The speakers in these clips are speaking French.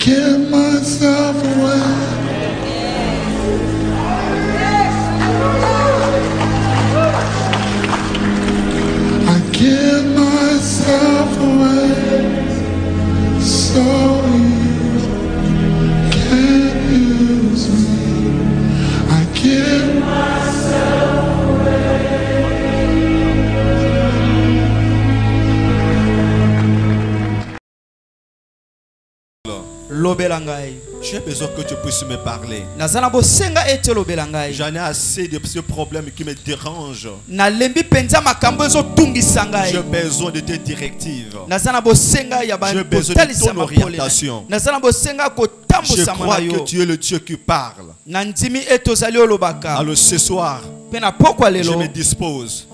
give myself away. I give myself away so you can use me. I give myself J'ai besoin que tu puisses me parler. J'en ai assez de ce problème qui me dérange. J'ai besoin de tes directives. J'ai besoin de ton orientation. Je crois que tu es le Dieu qui parle. Alors ce soir, je me dispose.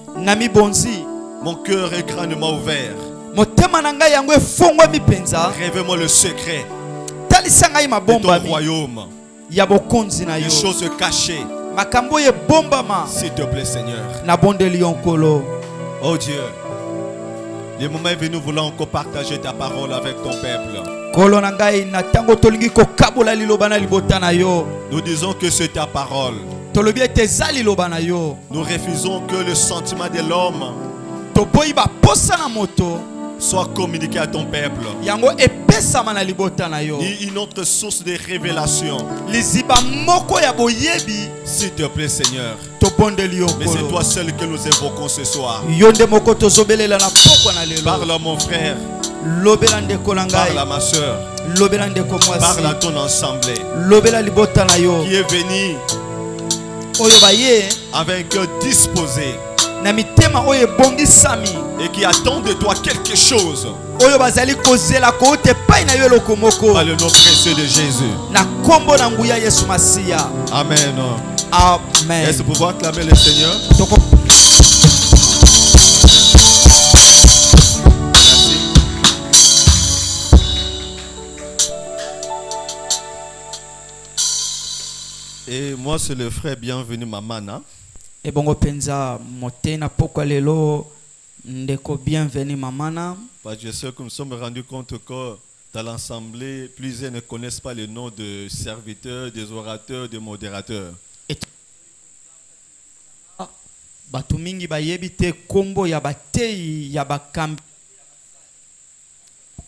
Mon cœur est grandement ouvert. Révèle-moi le secret de ton royaume. Des choses cachées. S'il te plaît, Seigneur. Oh Dieu, le moment est venu, nous voulons encore partager ta parole avec ton peuple. Nous disons que c'est ta parole. Nous refusons que le sentiment de l'homme soit communiqué à ton peuple. Ni une autre source de révélation. S'il te plaît, Seigneur. Mais c'est toi seul que nous évoquons ce soir. Parle à mon frère. Parle à ma soeur. Parle à ton assemblée qui est venu avec un cœur disposé et qui attend de toi quelque chose. Par le nom précieux de Jésus. Amen. Amen. Est-ce que vous pouvez acclamer le Seigneur? Merci. Et moi c'est le frère bienvenu Mamana. Et bongo penza motena pokwa lelo ndeko bienvenue mamana. Parce que je sais que nous sommes rendus compte que dans l'assemblée, plusieurs ne connaissent pas le nom de serviteurs, des orateurs, des modérateurs. Batu mingi bayebi te kombo ya batei ya bakambi.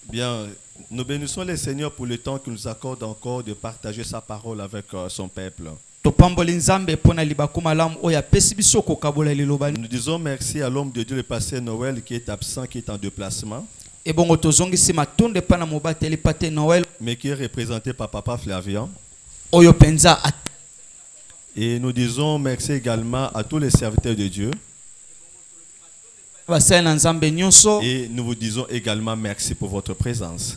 Bien, nous bénissons le Seigneur pour le temps qu'il nous accorde encore de partager sa parole avec son peuple. Nous disons merci à l'homme de Dieu, le pasteur Noël, qui est absent, qui est en déplacement, mais qui est représenté par Papa Flavian. Et nous disons merci également à tous les serviteurs de Dieu. Et nous vous disons également merci pour votre présence.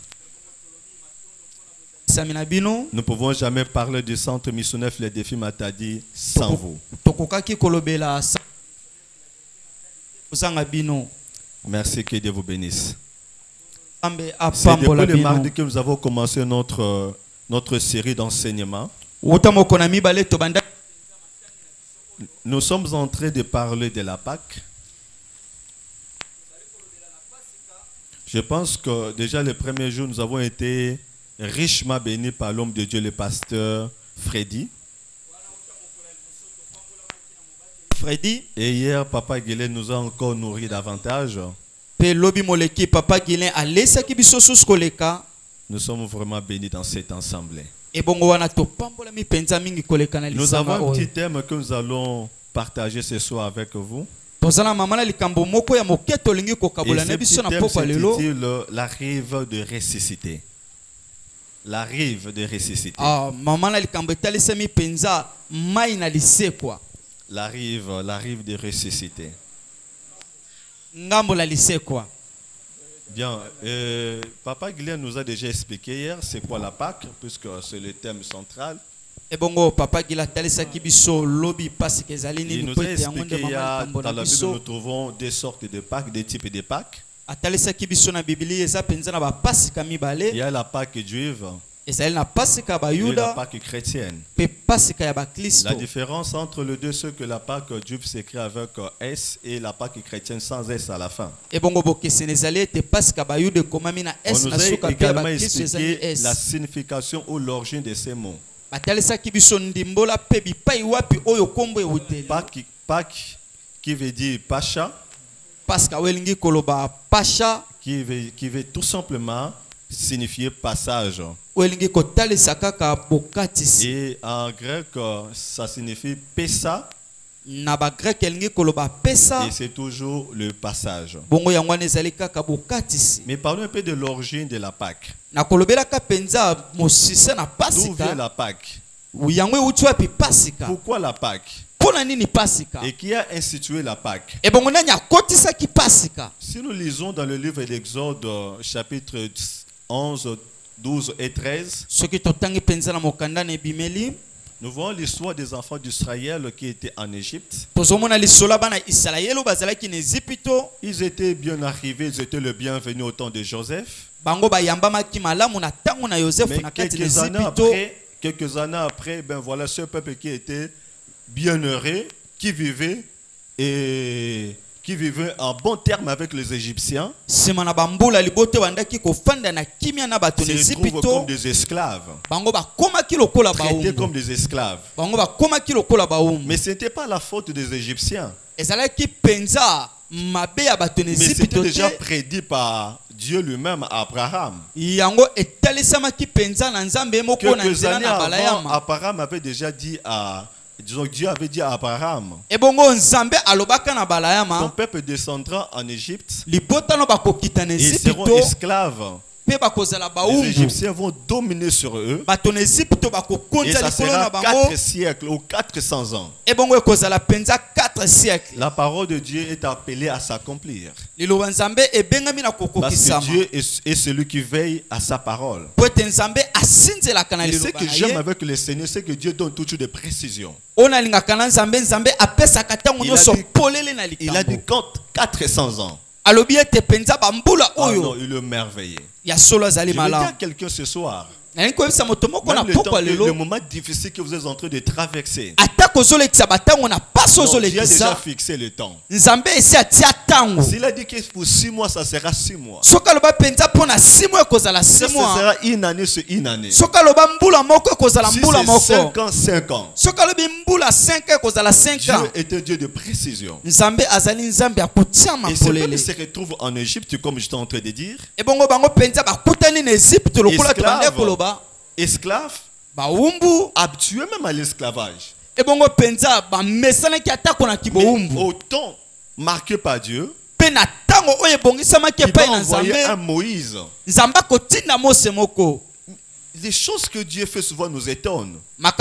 Nous ne pouvons jamais parler du centre missionnaire Les Défis Matadi sans vous. Merci, que Dieu vous bénisse. C'est depuis le mardi que nous avons commencé notre série d'enseignement. Nous sommes en train de parler de la Pâque. Je pense que déjà le premier jour, nous avons été richement bénis par l'homme de Dieu, le pasteur Freddy. Et hier, Papa Guilin nous a encore nourri davantage. Nous sommes vraiment bénis dans cette assemblée. Nous avons un petit thème que nous allons partager ce soir avec vous. Et ce petit thème s'intitule La rive de ressuscité. La rive de ressuscité. La rive de ressuscité. Bien, Papa Guilin nous a déjà expliqué hier c'est quoi la Pâque, puisque c'est le thème central. Il nous a expliqué dans la Bible nous trouvons deux sortes de Pâques, des types de Pâques. Il y a la Pâque juive et la Pâque chrétienne. La différence entre les deux, c'est que la Pâque juive s'écrit avec S et la Pâque chrétienne sans S à la fin. On nous a également expliqué la signification ou l'origine de ces mots. Pâque qui veut dire Pacha, qui veut tout simplement signifier passage. Et en grec, ça signifie Pessa. Et c'est toujours le passage. Mais parlons un peu de l'origine de la Pâque. D'où vient la Pâque? Pourquoi la Pâque? Et qui a institué la Pâque? Si nous lisons dans le livre d'Exode, chapitre 11, 12 et 13, nous voyons l'histoire des enfants d'Israël qui étaient en Égypte. Ils étaient bien arrivés, ils étaient le bienvenu au temps de Joseph. Mais quelques années après, ben voilà ce peuple qui était bien heureux, qui vivait en bon terme avec les Égyptiens, se retrouvent comme des esclaves, traités comme des esclaves. Mais ce n'était pas la faute des Égyptiens. Mais c'était déjà prédit par Dieu lui-même à Abraham. Quelques années avant, Abraham avait déjà dit Dieu avait dit à Abraham, ton peuple descendra en Égypte et ils seront esclaves. Les Égyptiens vont dominer sur eux et ça sera 4 siècles ou 400 ans. La parole de Dieu est appelée à s'accomplir. Parce que Dieu est celui qui veille à sa parole. Et ce que j'aime avec le Seigneur, c'est que Dieu donne toujours des précisions. Il a dit quand 400 ans. Ah non, il est merveilleux. Je veux dire quelqu'un ce soir. Même le moment difficile que vous êtes en train de traverser, Dieu a déjà fixé le temps. S'il a dit que pour 6 mois, ça sera 6 mois. Ça sera une année sur une année. Si c'est 5 ans, 5 ans. Dieu est un Dieu de précision. Et ce peuple se retrouve en Égypte, comme j'étais en train de dire. Esclave, habitué même à l'esclavage. Au temps marqué par Dieu, il va envoyer un Moïse. Les choses que Dieu fait souvent nous étonnent. Raison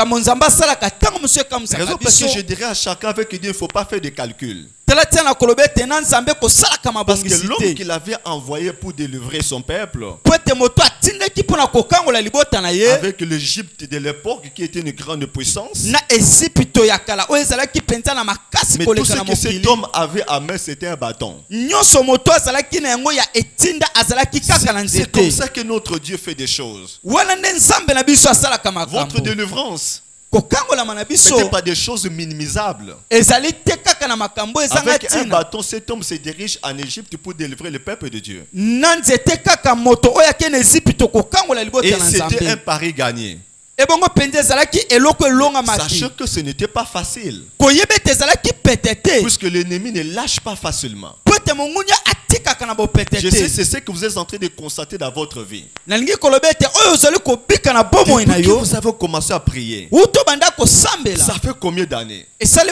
parce que je dirais à chacun avec qui Dieu, il ne faut pas faire de calcul. Parce que l'homme qu'il avait envoyé pour délivrer son peuple, avec l'Égypte de l'époque qui était une grande puissance, mais tout ce que cet homme avait à main, c'était un bâton. C'est comme ça que notre Dieu fait des choses. Votre délivrance, ce n'est pas des choses minimisables. Avec un bâton, cet homme se dirige en Égypte pour délivrer le peuple de Dieu. Et c'était un pari gagné. Sachez que ce n'était pas facile. Puisque l'ennemi ne lâche pas facilement. Je sais, c'est ce que vous êtes en train de constater dans votre vie. Depuis que vous avez commencé à prier, ça fait combien d'années? Et c'est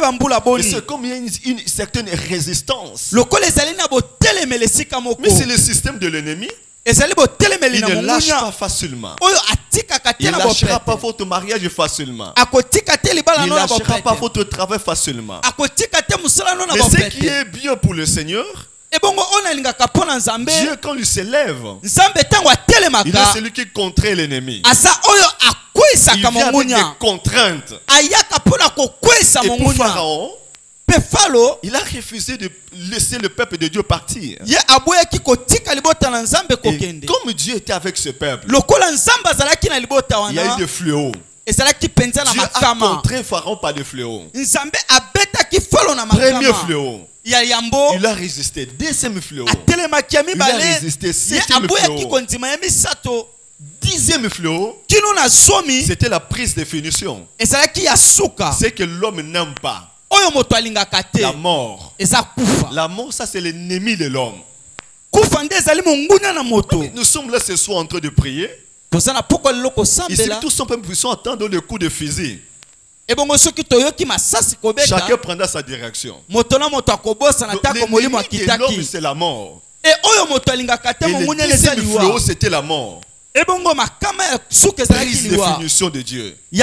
comme il y a une certaine résistance. Mais c'est le système de l'ennemi. Il ne lâche pas facilement. Il ne lâchera pas votre mariage facilement. Il ne lâchera pas votre travail facilement. Mais ce qui est bien pour le Seigneur, Dieu, quand il s'élève, il est celui qui contraint l'ennemi. Il vient avec des contraintes. Et pour Pharaon, il a refusé de laisser le peuple de Dieu partir. Et comme Dieu était avec ce peuple, il y a eu des fléaux. Dieu a contré Pharaon par des fléaux. Premier fléau, il a résisté. Deuxième fléau, il a résisté. Septième fléau. Dixième fléau, c'était la prise de finition. C'est que l'homme n'aime pas. La mort. La mort, ça c'est l'ennemi de l'homme. Nous sommes là ce soir en train de prier. Ici, tous simplement puissons attendre le coup de fusil. Chacun prendra sa direction. L'ennemi de l'homme, c'est la mort. Et le deuxième fléau, c'était la mort. Prise de définition de Dieu. Et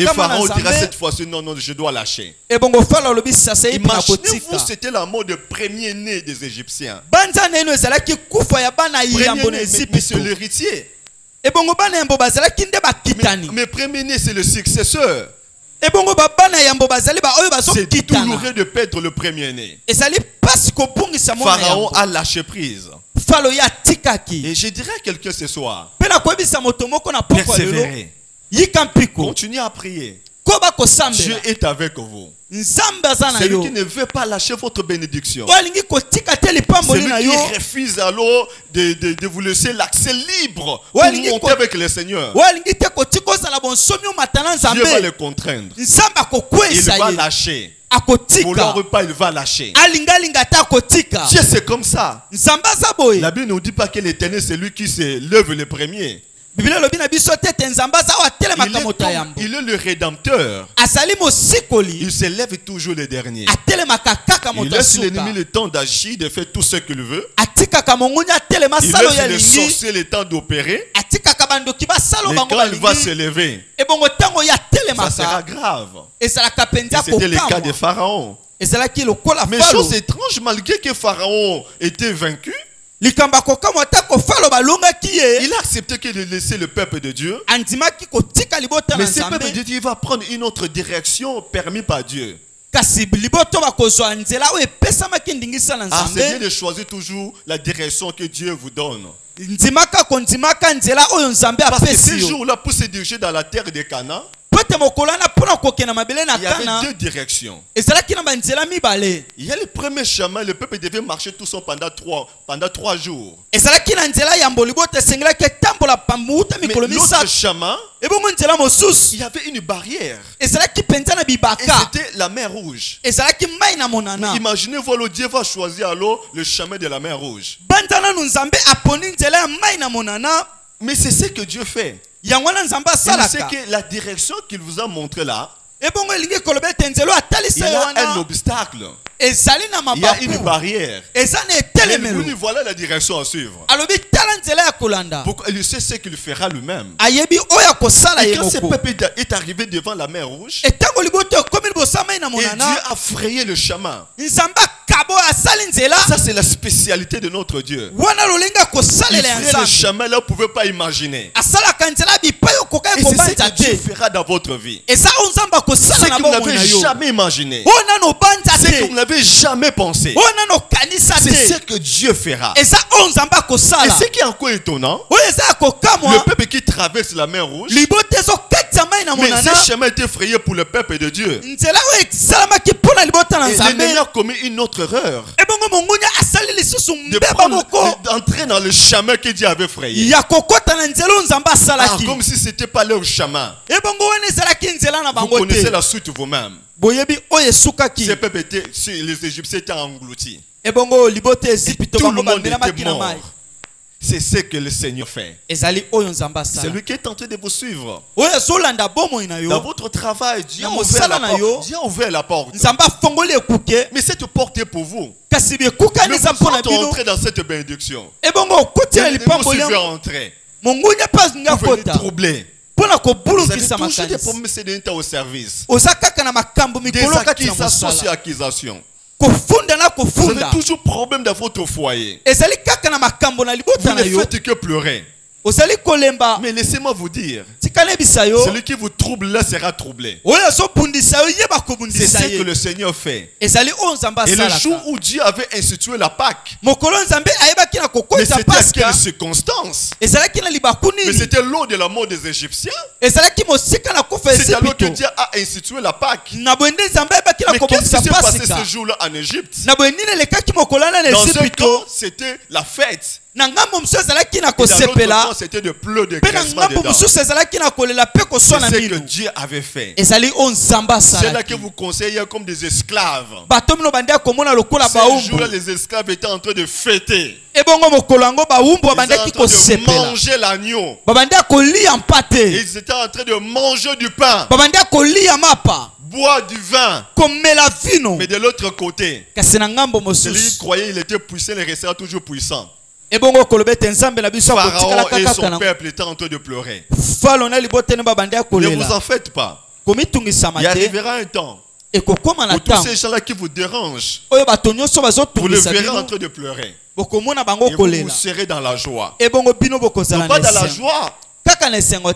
Pharaon dira cette fois-ci, non, non, je dois lâcher. Imaginez-vous, c'était la mort de premier-né des Égyptiens. Premier-né, mais c'est l'héritier. Mais premier-né, c'est le successeur. C'est douloureux de perdre le premier-né. Pharaon a lâché prise. Et je dirais à quelqu'un ce soir, persévérez. Continuez à prier. Dieu est avec vous. Celui qui ne veut pas lâcher votre bénédiction, celui qui refuse alors de vous laisser l'accès libre pour monter avec le Seigneur, Dieu va le contraindre. Il va lâcher. Vouloir ou pas, il va lâcher. Dieu, c'est comme ça. La Bible ne nous dit pas que l'Éternel, c'est lui qui se lève le premier. Il est le rédempteur. Il se lève toujours le dernier. Il laisse l'ennemi le temps d'agir, de faire tout ce qu'il veut. Il laisse le sorcier le temps d'opérer. Et quand il va se lever, ça sera grave. Et c'était le cas de Pharaon. Mais chose étrange, malgré que Pharaon était vaincu, il a accepté de laisser le peuple de Dieu. Mais ce peuple de Dieu va prendre une autre direction permise par Dieu. C'est bien de choisir toujours la direction que Dieu vous donne. Parce que ces jours-là, pour se diriger dans la terre de Canaan, il y avait deux directions. Il y a le premier chemin, le peuple devait marcher tout seul pendant 3 jours. Mais l'autre chemin, il y avait une barrière. Et c'était la mer Rouge. Imaginez-vous, Dieu va choisir alors le chemin de la mer Rouge. Mais c'est ce que Dieu fait. Il sait que la direction qu'il vous a montrée là, il y a un obstacle. Il y a une barrière. Mais lui, voilà la direction à suivre. Il sait ce qu'il fera lui-même. Et quand ce peuple est arrivé devant la mer Rouge, et Dieu a frayé le chemin. Ça, c'est la spécialité de notre Dieu. Il frayait le chemin là, vous ne pouvez pas imaginer. Et c'est ce que Dieu fera dans votre vie. Ce que vous n'avez jamais imaginé. Ce que vous n'avez jamais pensé. C'est ce que Dieu fera. Et ce qui est encore étonnant, le peuple qui traverse la mer Rouge, mais ce chemin était frayé pour le peuple de Dieu. Et l'ennemi a commis une autre erreur. D'entrer dans le chemin que Dieu avait frayé. Comme si ce n'était pas leur chemin. Vous connaissez la suite vous-même. Ces peuples étaient, les Égyptiens étaient engloutis. Et tout le monde était mort. C'est ce que le Seigneur fait. C'est lui qui est tenté de vous suivre. Dans votre travail, Dieu a ouvert la porte. Mais cette porte est pour vous. Mais vous êtes entré dans cette bénédiction. Vous suivez entrer. Vous venez troubler. Vous avez toujours des promesses d'être au service. Des accusations sur accusations. Vous avez toujours problème dans votre foyer. Vous ne faites que pleurer. Mais laissez-moi vous dire, Celui qui vous trouble là sera troublé. C'est ce que le Seigneur fait. Et le jour où Dieu avait institué la Pâque, mais c'était à quelle circonstance? Mais c'était lors de la mort des Égyptiens. C'est alors que Dieu a institué la Pâque. Mais qu'est-ce qui s'est passé ce jour-là en Égypte? Dans ce camp, c'était la fête. Dans l'autre camp, c'était de pleurs de grincement dedans. C'est ce que Dieu avait fait. C'est là que vous conseillez comme des esclaves. Ce jour-là, les esclaves étaient en train de fêter. Ils étaient en train de manger l'agneau. Ils étaient en train de manger du pain, boire du vin. Mais de l'autre côté, celui qui croyait qu'il était puissant, il restera toujours puissant. Pharaon et son peuple étaient en train de pleurer. Ne vous en faites pas. Il arrivera un temps où tous ces gens-là qui vous dérangent, vous le verrez en train de pleurer. Et vous serez dans la joie. Non pas dans la joie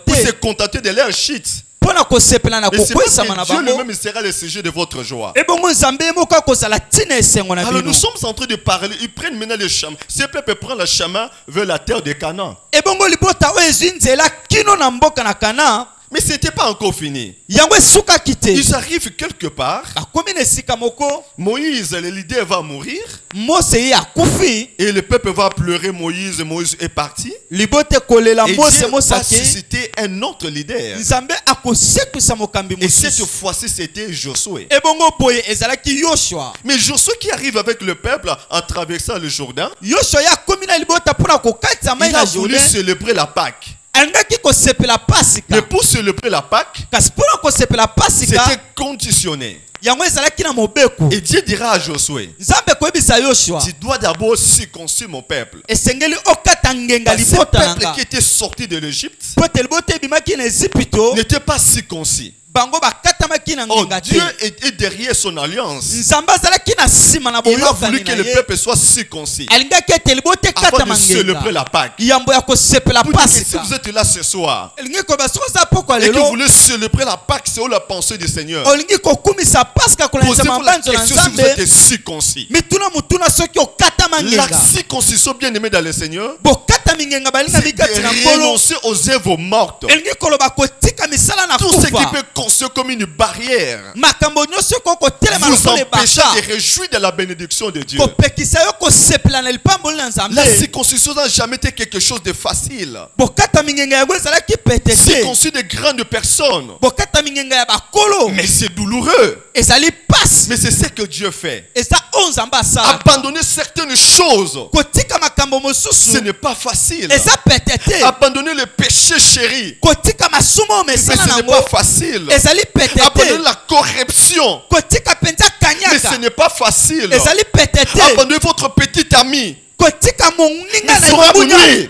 pour se contenter de leur shit. Mais c'est parce que Dieu lui-même sera le sujet de votre joie. Alors nous sommes en train de parler. Ils prennent maintenant le chemin. Ce peuple prend le chemin vers la terre de Canaan. Mais ce n'était pas encore fini. Ils arrivent quelque part. Moïse, le leader, va mourir. Et le peuple va pleurer Moïse. Moïse est parti. Et Dieu va susciter un autre leader. Et cette fois-ci, c'était Josué. Mais Josué qui arrive avec le peuple en traversant le Jourdain, il a voulu célébrer la Pâque. Mais pour célébrer la Pâque, c'était conditionné. Et Dieu dira à Josué, tu dois d'abord circoncire mon peuple. Ce peuple qui était sorti de l'Égypte n'était pas circoncis. Oh, Dieu est derrière son alliance. Il a voulu que le peuple soit circoncis afin de célébrer la Pâque. Si vous êtes là ce soir et que vous voulez célébrer la Pâque selon la pensée du Seigneur, posez-vous la question si vous êtes circoncis. La circoncision, bien aimée dans le Seigneur, c'est de renoncer aux œuvres mortes. Tout ce qui peut construire comme une barrière vous empêcher de réjouir de la bénédiction de Dieu. La circoncision n'a jamais été quelque chose de facile. Circoncire de grandes personnes, mais c'est douloureux. Mais c'est ce que Dieu fait. Abandonner certaines choses, ce n'est pas facile. Abandonner le péché chéri, mais ce n'est pas facile. Abandonner la corruption, mais ce n'est pas facile. Abandonner votre petit ami, mais sera nuit.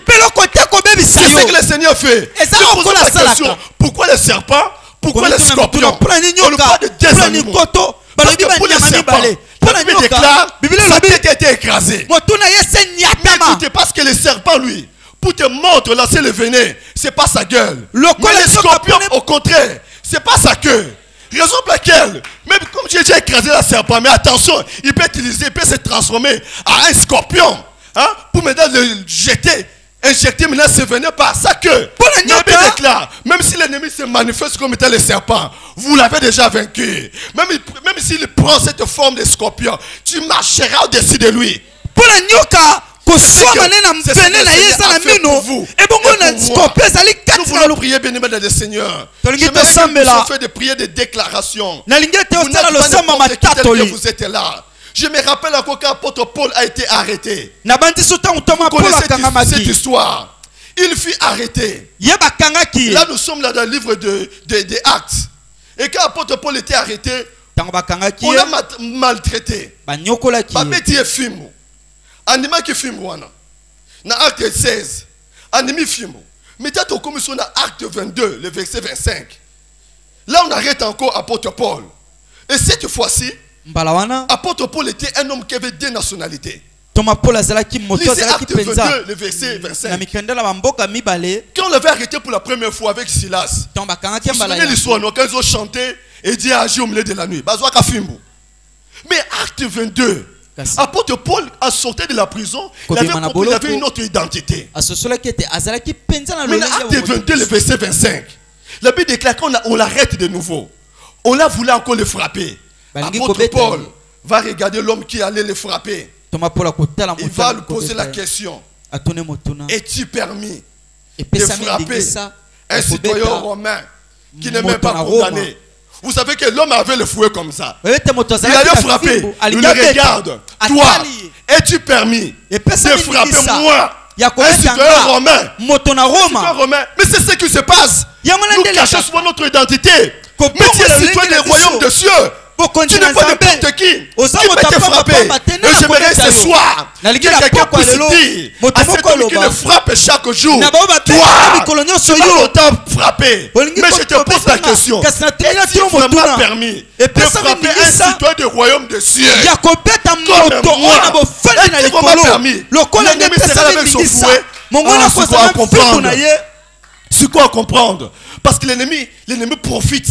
C'est ce que le Seigneur fait. Je pose la question, pourquoi les serpents? Pourquoi les scorpions? On ne parle de deux animaux. Parce que pour les serpents, la Bible déclare, sa tête a été écrasée. Mais écoutez, parce que le serpent, lui, pour te mordre, lancer le venin, c'est pas sa gueule. Mais les scorpions, au contraire, c'est pas sa queue. Raison pour laquelle, même comme j'ai déjà écrasé la serpent, mais attention, il peut se transformer en un scorpion, hein, pour maintenant le jeter, injecter maintenant ce venin par sa queue. Mais déclare, même si l'ennemi se manifeste comme étant le serpent, vous l'avez déjà vaincu. Même s'il prend cette forme de scorpion, tu marcheras au-dessus de lui. C'est vous. Nous voulons prier, bien-aimé dans le Seigneur. Je fais des prières de déclaration. Vous n'êtes pas vous êtes là. Je me rappelle encore qu'apôtre Paul a été arrêté. Vous connaissez cette histoire. Il fut arrêté. Là, nous sommes là dans le livre des Actes. Et quand apôtre Paul était arrêté, on l'a maltraité. Anima qui filme wana na acte 16 animi filme mais t'as ton commission na acte 22 le verset 25 là on arrête encore apôtre Paul et cette fois-ci apôtre Paul était un homme qui avait deux nationalités Lisez Acte 22, le verset 25. Quand on l'avait arrêté pour la première fois avec Silas, vous vous souvenez l'histoire, quand ils ont chanté et dit agi au milieu de la nuit. Mais Acte 22, apôtre Paul a sorti de la prison, il avait une autre identité. Mais Acte 22, le verset 25, la Bible déclare qu'on l'arrête de nouveau. On l'a voulu encore le frapper. Apôtre Paul va regarder l'homme qui allait le frapper. Il va lui poser la question: es-tu permis de frapper un citoyen romain qui n'est même pas condamné? Vous savez que l'homme avait le fouet comme ça. Il allait frapper. Il le regarde. Toi, es-tu permis de frapper moi, un citoyen romain? Mais c'est ce qui se passe. Nous cachons souvent notre identité. Mais tu es citoyen du royaume de cieux. Tu n'es pas n'importe qui peut te frapper. Et j'aimerais ce soir que quelqu'un puisse dire à cet homme qui le frappe chaque jour: toi, tu vas longtemps frapper. Mais je te pose la question: est-il vraiment permis de frapper un citoyen du royaume de cieux comme moi? Est-il vraiment permis? L'ennemi sera la même chose. C'est quoi comprendre? Parce que l'ennemi profite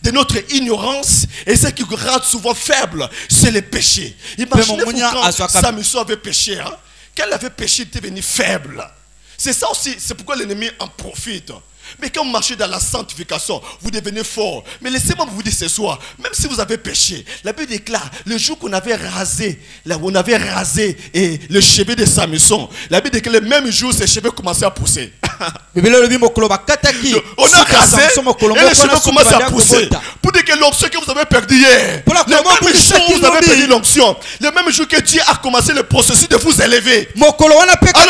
de notre ignorance, et ce qui rend souvent faible, c'est le péché. Imaginez-vous quand Samson avait péché, hein? Quand il avait péché, il était devenu faible. C'est ça aussi, c'est pourquoi l'ennemi en profite. Mais quand vous marchez dans la sanctification, vous devenez fort. Mais laissez-moi vous dire ce soir, même si vous avez péché, la Bible déclare, le jour qu'on avait rasé, là où on avait rasé et le cheveu de Samson, la Bible déclare, le même jour, ses cheveux commençaient à pousser. On a rasé et les cheveux commencent à pousser. Pour dire que l'onction que vous avez perdu hier, le même jour où vous avez perdu l'onction, le même jour que Dieu a commencé le processus de vous élever. Alors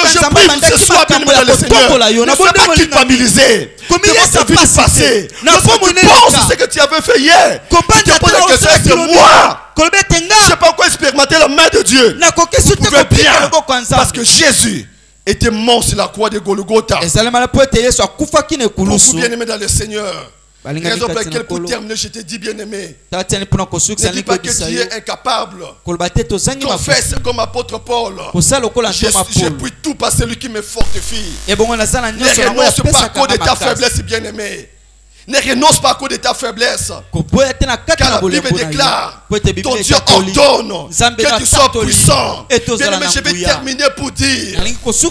je prie ce soir, bien aimé dans le Seigneur, ne sois pas culpabilisé devant ta vie du passé. Lorsque tu penses ce que tu avais fait hier, tu te poses la question: c'est moi. Je ne sais pas encore expérimenter la main de Dieu. Vous pouvez bien, parce que Jésus était mort sur la croix de Golgotha. Pour vous, bien-aimés dans le Seigneur, raison pour laquelle, pour terminer, je te dis, bien-aimé, ne dis pas que tu es incapable. Confesse comme apôtre Paul: je puis tout par celui qui me fortifie. Ne renonce pas à cause de ta faiblesse, bien-aimé. Ne renonce pas à cause de ta faiblesse. Car la Bible déclare, ton Dieu ordonne que tu sois puissant. Bien-aimé, je vais terminer pour dire, tu n'es pas ce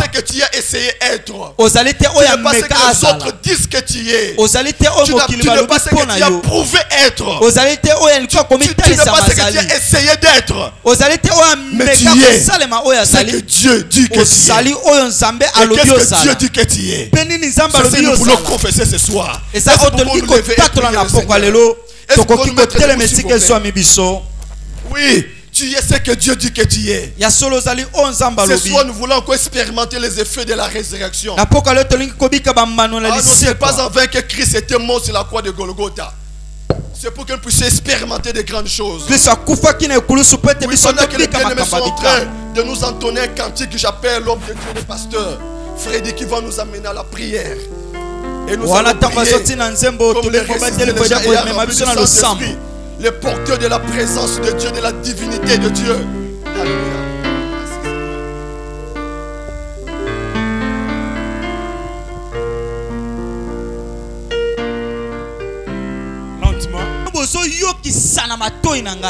que tu as essayé d'être. Tu n'es pas ce que les autres disent que tu es. Tu n'es pas ce que tu as prouvé être. Tu n'es pas ce que tu as essayé d'être. Mais tu es ce que Dieu dit que tu es. Et qu'est-ce que Dieu dit que tu es? C'est ce que nous voulons confesser ce soir. Et ça, oui, tu es ce que Dieu dit que tu es. Ce soir, nous voulons encore expérimenter les effets de la résurrection. Ce n'est pas en vain que Christ était mort sur la croix de Golgotha. C'est pour qu'on puisse expérimenter de grandes choses. Oui, pendant que les bien-aimés sont en train de nous entonner un cantique que j'appelle l'homme de Dieu, le pasteur Freddy, qui va nous amener à la prière. Et nous allons prier comme les ressuscités déjà et remplis du Saint-Esprit, les porteurs de la présence de Dieu, de la divinité de Dieu. Alléluia.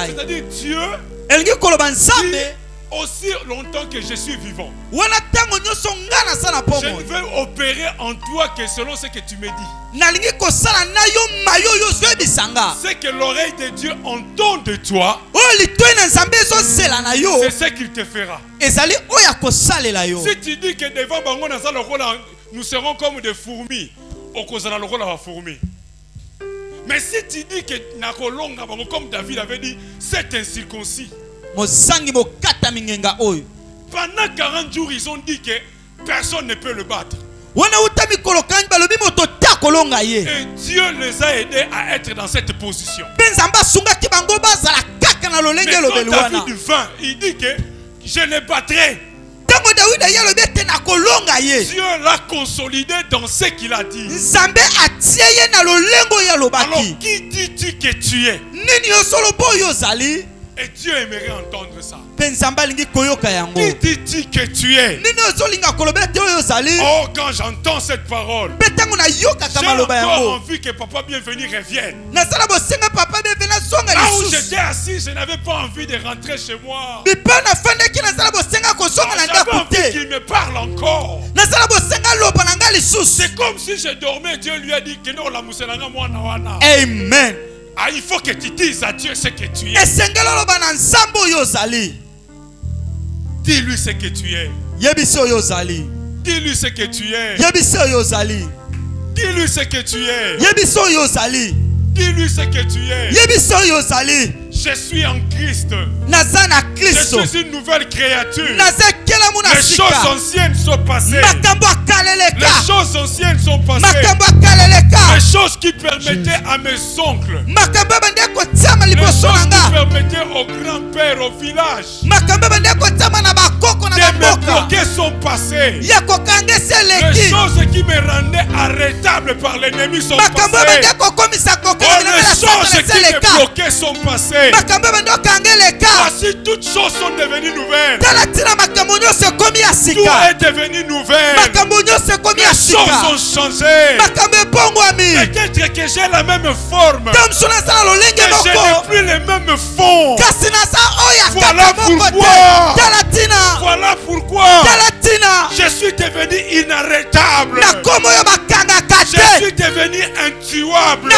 C'est-à-dire Dieu dit, aussi longtemps que je suis vivant, je ne veux opérer en toi que selon ce que tu me dis. Ce que l'oreille de Dieu entend de toi, c'est ce qu'il te fera. Si tu dis que devant Bango nous serons comme des fourmis, mais si tu dis que comme David avait dit, c'est incirconcis. Pendant 40 jours, ils ont dit que personne ne peut le battre. Et Dieu les a aidés à être dans cette position. Mais quand David vint, il dit que je les battrai. Dieu l'a consolidé dans ce qu'il a dit. Alors qui dis-tu que tu es? Et Dieu aimerait entendre ça. Qui dit que tu es? Oh, quand j'entends cette parole, j'ai encore envie que Papa Bienvenu revienne. Là où j'étais assis, je n'avais pas envie de rentrer chez moi. J'avais envie qu'il me parle encore. C'est comme si je dormais, Dieu lui a dit que non, la mousselanga moi nawana. Amen. Ah, il faut que tu dises à Dieu ce que tu es. Dis-lui ce que tu es. Dis-lui ce que tu es. Dis-lui ce que tu es. Dis-lui ce que tu es. Je suis en Christ. Je suis une nouvelle créature. Les choses anciennes sont passées. Les choses anciennes sont passées. Les choses qui permettaient à mes oncles. Les choses qui permettaient au grand-père au village de me bloquer sont passées. Les choses qui me rendaient arrêtable par l'ennemi sont passées. Les choses qui me bloquaient sont passées. Voici toutes choses sont devenues nouvelles. Tout est devenu nouvelle. Les choses ont changé. Peut-être que j'ai la même forme, mais je n'ai plus le même fond. Voilà pourquoi je suis devenu inarrêtable. Je suis devenu intuable.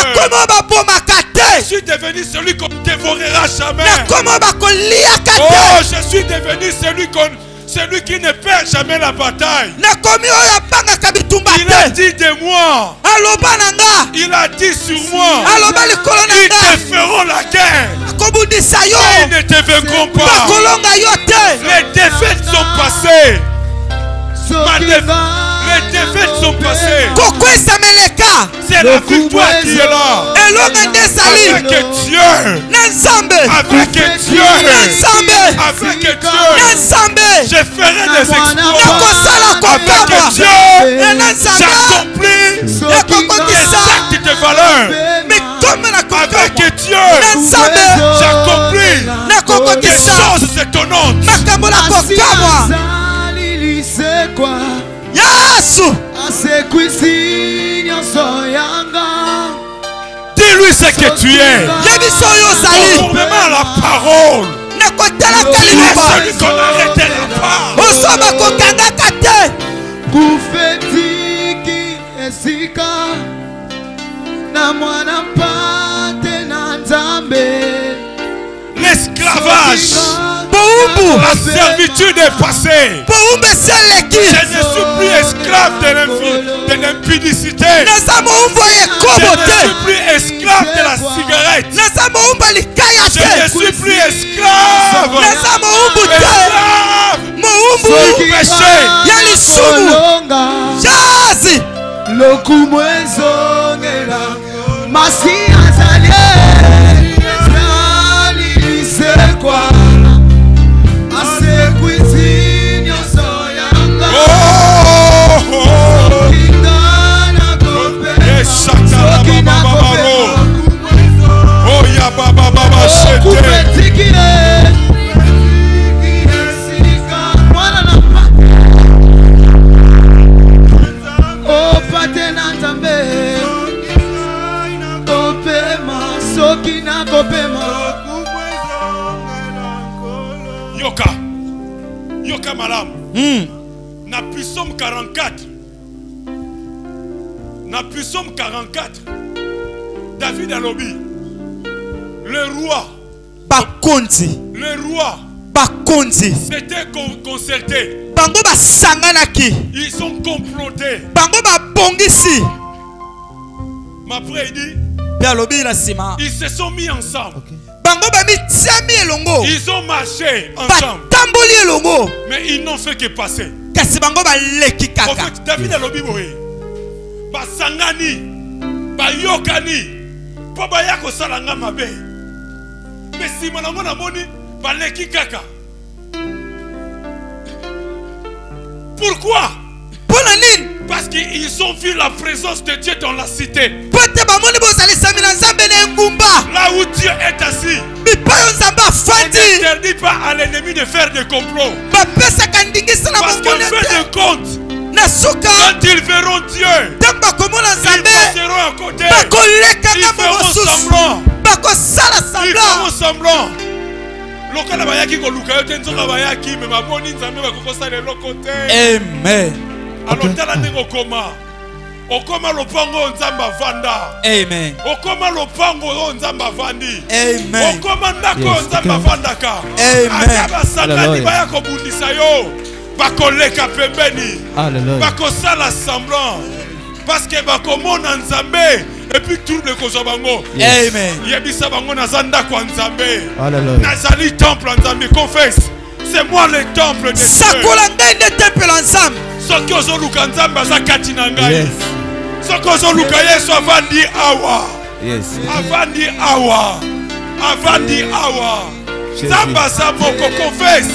Je suis devenu celui qu'on ne dévorera jamais. Oh, je suis devenu celui qui ne perd jamais la bataille. Il a dit de moi. Il a dit sur moi. Ils te feront la guerre. Ils ne te vaincront pas. Les défaites sont passées. Les défaites sont passées. C'est la victoire qui est là. Avec Dieu. Avec Dieu. Avec Dieu. Je ferai des exploits. Avec Dieu. J'accomplis des actes de valeur. Avec Dieu. J'accomplis des choses étonnantes. Dis-lui ce que tu es. Conformément à la parole. Dis-lui celui qu'on n'arrêtera pas. L'esclavage, la servitude est passée. Je ne suis plus esclave de l'impudicité. Je ne suis plus esclave de la cigarette. Je ne suis plus esclave du péché. Yoka malam. Na Psaume 44. Na Psaume 44. David Alobi. Le roi. Bakonzi. Le roi. Bakonzi. C'était concerté. Bango ba sanganaki. Ils sont complotés. Bango ba bongisi. Mais après il dit. Ils se sont mis ensemble. Okay. Ils ont marché ensemble. Mais ils n'ont fait que passer. Prophète David a l'obi boé. Basangani, bayokani, pabayako salanga mabe. Mais si manango na moni, baleki kaka. Pourquoi? Parce que qu'ils ont vu la présence de Dieu dans la cité. Là où Dieu est assis. On n'interdit pas à l'ennemi de faire des complots. Parce qu'en fin de compte, quand ils verront Dieu, ils passeront à côté. Ils feront semblant. Ils feront semblant. Amen. Alors, okoma lopango nzamba vanda. Amen. Okoma lopango nzamba vandi. Amen. Okoma ndako nzamba vandaka. Amen. Akaba sakani baya kobundisa yo. Bakoleka pembeni. Bakosala semblant. Parce que bakomona nzambe et puis tout le kozobango. Amen. Yebisa bango nazanda kwa nzambe. Hallelujah. Nazali temple nzambe. Confesse. C'est moi le temple de Dieu. Sakolanga inde temple ensemble. Soki ozoluka nzambe aza kati na ngai. Soki ozoluka Yesu avandi awa. Avandi awa. Avandi awa. Nzambe aza moko. Confesse.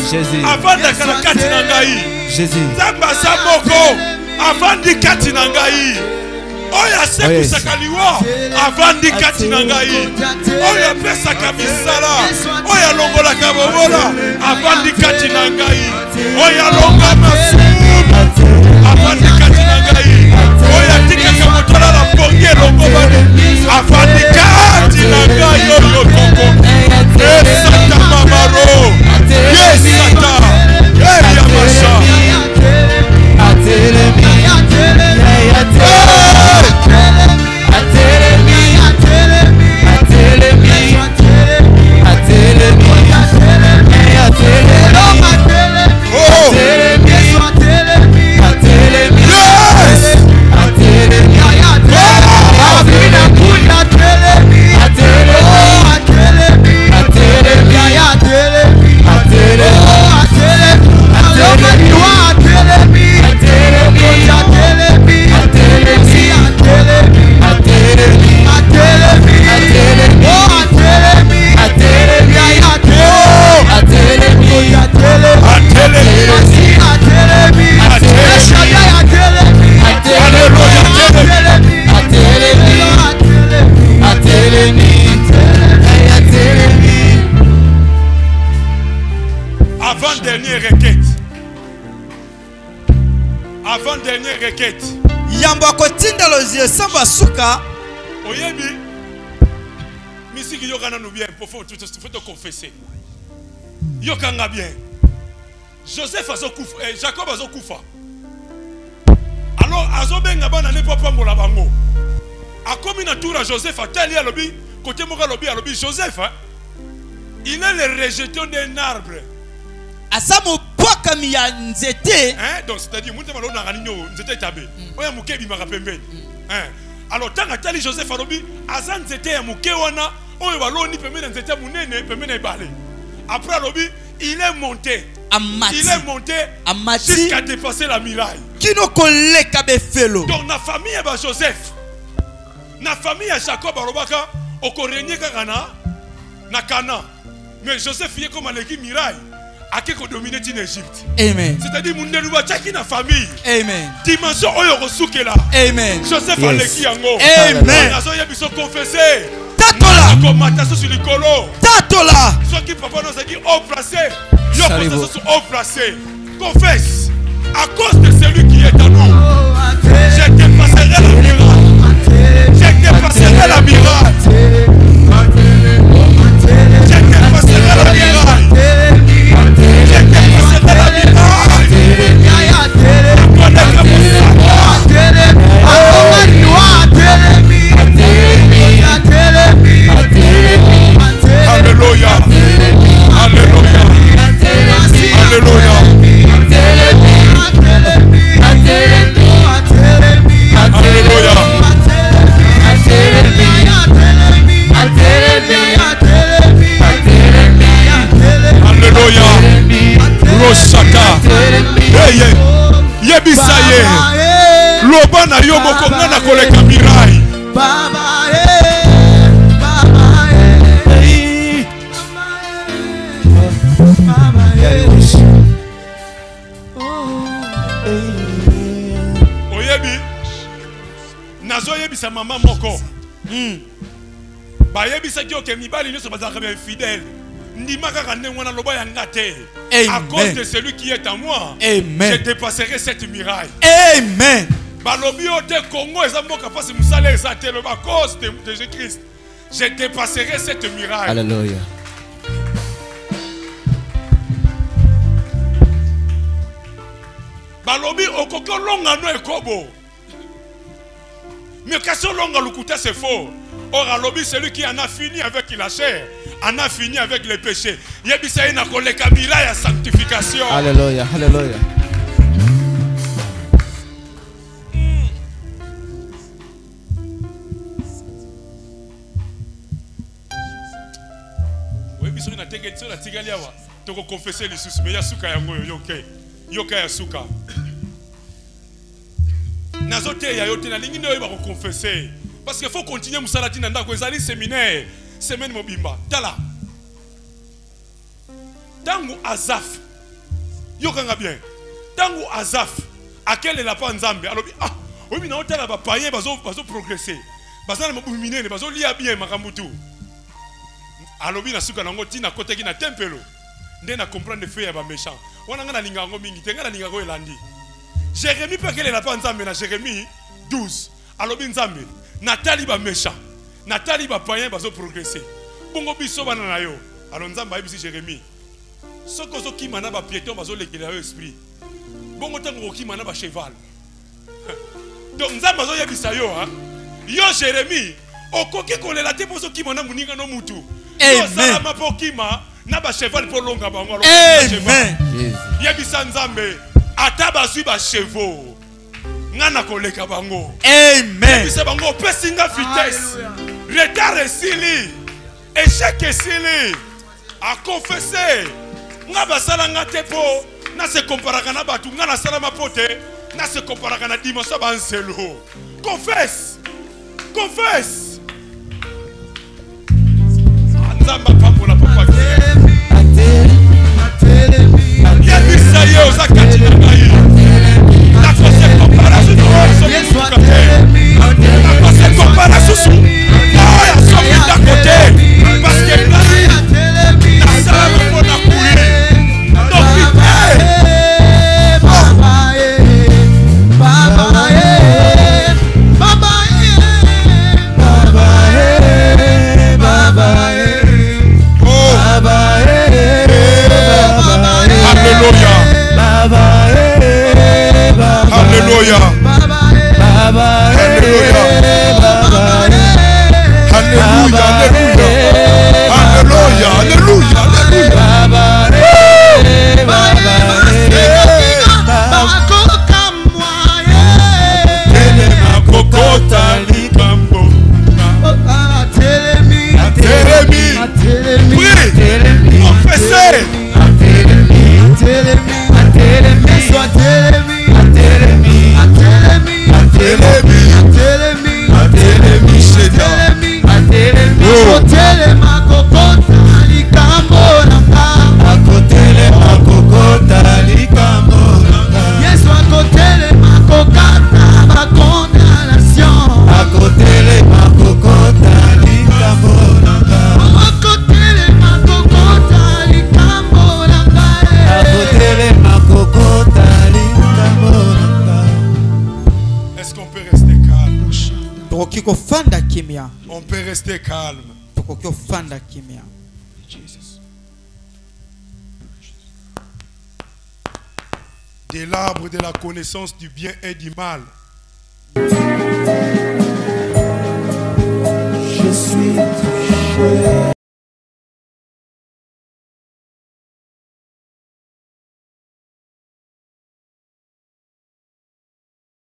Avandaka na kati na ngai. Nzambe aza moko. Avandi kati na ngai. Oya sekusaka liwa. Avandi kati na ngai. Oya pesaka misala. Oya longolaka bobola. Avandi kati na ngai. Oya longa masu. Avandi kati na ngai. Oya tikaka motola la pongi elongobani. Avandi kati na ngai. Oyo koko. Esata mamaro. Yesata. Eya masha. Avant-dernière requête. Yambako tinda lozie samba suka. Oyebi. Misiki yokana nous bien. Faut te confesser. Yokanga bien. Joseph azokufa. Jacob azokufa. Alors azobenga bana ne papa mbola bango. Akomi na tour à Joseph atali à lobi. Côté moka lobi à lobi. Joseph. Il est le rejeton d'un arbre. Asamo poka miya nzete. Donc c'est-à-dire munte malo na ranino nzete tabe. Oya muke bi maka pembeni. Alors tanga tali Joseph alobi azan nzete ya muke wana oyo baloni pembeni nzete munene pembeni ebale. Après alobi il est monté. Amati. Il est monté jusqu'à dépasser la muraille. Kino koleka be felo. Donc na famille ba Joseph. Na famille ya Jacob alobaka okorenye kaka na Cana. Mais Joseph y est comme aleki muraille. A qui dominer l'Égypte. Amen. C'est-à-dire mon délouba tchaki na famille. Amen. Dimension oyo kosuke là. Amen. Joseph aleki yango. Amen. Nazo ya biso confesser. Tatola. Commentation sur le colo. Tatola. Ceux qui papa nous a dit haut placé. Yo confession sur haut placé. Confesse. À cause de celui qui est en nous. Je dépasserai la miracle. Je dépasserai la miracle. Je dépasserai la miracle. Alléluia. Alléluia. Alléluia. Alléluia. Roshaka. Yebisaye. Loba na yo mokonga na koleka mirai. Oyebi. nazo yebisa maman moko. Ba yebisa ki oke mibali nyoso bazaka bien fidèle. Ndima kaka ndengwana loba ya ngate. À cause de celui qui est en moi, je dépasserai cette muraille. Amen. Balobi ote Congo ezamboka pasi musale ezate le à cause de Jésus-Christ. Je dépasserai cette muraille. Alléluia. Balobi okoko longa no ekobo. Mais question longa lukuta c'est faux. Or alobi celui qui en a fini avec la chair, en a fini avec les péchés. Yebisa ina koleka mila ya sanctification. Alléluia, alléluia. Oui, biso na tegetso na tigali awa. Toko confesser les sous mais ya suka yango yoke. Yoka ya suka. Nazote ya yote na lingi nyo ba ko confesser. Parce qu'il faut continuer Moussalati Nanda Kwezali séminaire, semaine mobimba. Tala. Tangu Azaf. Yokanga bien. Tangu Azaf. À quel est la pan Nzambe? Alors, oui, mais non, tala ba païen bazo progresser. Bazana mobimine, bazo lia bien makambutu. Alors, na suka nango tina kote ki na tempelo. Nde na comprendre fait ya ba méchant. Wana ngana linga ngo mingi, tenga na linga ngo elandi. Jérémie peut quel est la pan Nzambe na Jérémie 12. Alors, Nzambe. Nathalie ba méchant, Nathalie ba païen bazo progresser. Bongo biso bana na yo. Alors Nzamba yebisi Jérémie. Soko zo ki mana ba piéton bazo lekela yo esprit. Bongo tango ki mana ba cheval. Donc Nzamba zo yebisa yo hein. Yo Jérémie, okoki kolela te bozo ki mana muninga no mutu. Yo salama pokima na ba cheval po longa bango. Amen. Yebisa Nzambe ata bazui ba chevaux. Ngana koleka bango. Amen. Bisa bango pesinga vitesse. Retard esili. Échec esili. A confesser. Nga basala nga tepo na se comparaka na batu nga na sala mapote na se comparaka na dimanche banzelo. Confesse. Confesse. Nzamba pambola papa. Ya bisa yo zakati na ngai. On peut rester calme. De l'arbre de la connaissance du bien et du mal. Je suis touché.